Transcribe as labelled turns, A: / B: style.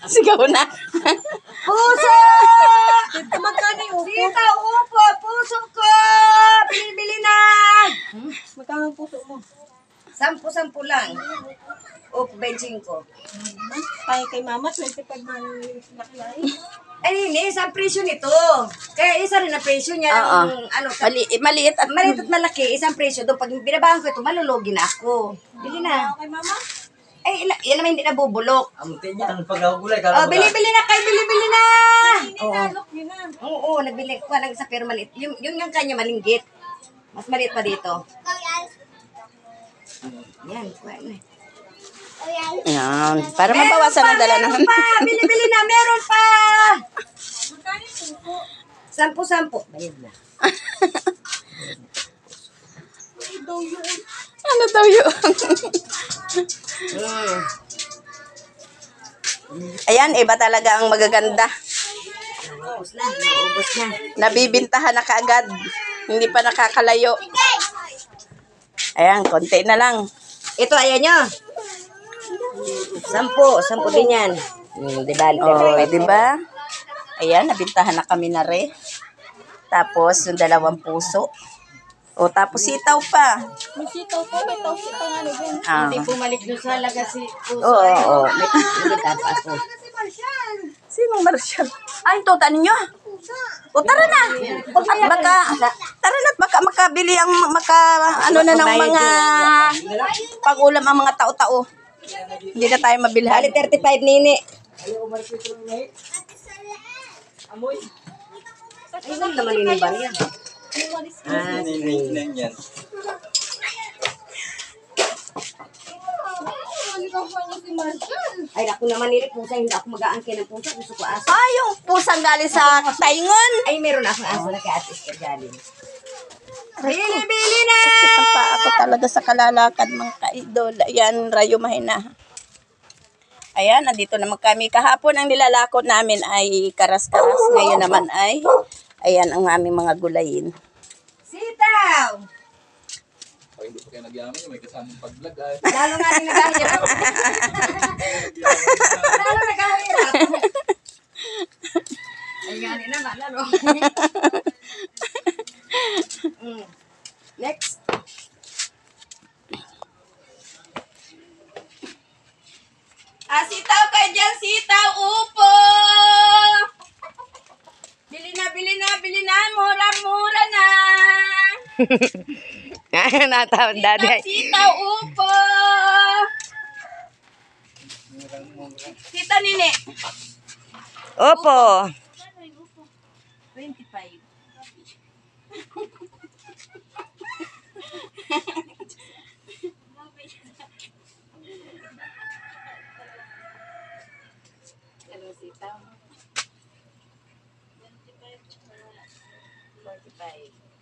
A: Sigaw na.
B: Puso! Ito magkano yung upo? Tita, upo! Puso ko! Bili-bili na! Magkano ang puso mo? 10 lang. Upo, benching ko. Kaya kay mama, 25 na nakilay. Ay, hindi. Isang presyo nito. Kaya isa rin ang presyo niya.
A: Oo.
B: Ano,
A: Maliit at
B: maliit at malaki. Isang presyo. Doon, pag binabahan ko ito, malulugi na ako. Bili na. Kay mama? Ay, yan naman hindi nabubulok.
C: Amutin niya, ang pagkakagulay.
B: Oh, bili-bili na kayo, bili-bili na! Oo, nagbili ko lang isa pero maliit. Yung kanya malinggit. Mas maliit pa dito. Yan, kuha na.
A: yan. Para mabawasan ang dala naman.
B: Meron pa! Bili-bili na! Meron pa! 10. Bayad na.
A: Ano daw yun? Ayan, iba talaga ang magaganda.
B: Ubus na. Ubus na.
A: Nabibintahan na kaagad. Hindi pa nakakalayo. Ayan, konti na lang.
B: Ito, ayan nyo. 10 din yan. Diba?
A: Oh, di ba? Ayan, nabintahan na kami na rin. Tapos, yung 2 puso. O, tapos sitaw pa.
B: May sitaw po. May sitaw nga nabin.
A: Ah.
B: Hindi bumalik doon sa Lagasi.
A: Oo.
B: May tapa ako.
A: Sinong Marshall? Ay, ito, tanin nyo. O, tara na. At baka, tara na, baka makabili ang, ano na ng mga pag-ulam ang mga tao-tao. Hindi na tayo mabilhan.
B: Bali 35 nini. Ay, lang naman yun yung bariya.
C: Yan.
B: Ay, ako naman nili pusa. Hindi ako mag-aangkin ng pusa. Gusto ko aso.
A: Ay, yung pusang galing sa taingon.
B: Ay, meron akong aso na kay Ate Esther galing. Bili-bili na!
A: Kita pa ako talaga sa kalalakad, mga ka-idol. Ayan, Rayo Mahina. Ayan, nandito naman kami. Kahapon ang nilalakot namin ay karas-karas. Ngayon naman ay, ayan ang aming mga gulayin.
B: Sitaw!
C: Pag hindi pa kayo nagyaman, may kasamang pag-vlog ay.
B: Lalo nga rin nagahirap. Lalo nagahirap. Ay, gani naman, lalo. Next.
A: Sitaw ka dyan, sitaw, upo! Bili na, mura-mura na!
B: Natawad daddy.
A: Sitaw, upo! Tita Nini.
B: Opo.
A: 25. Hello, sitaw. 45.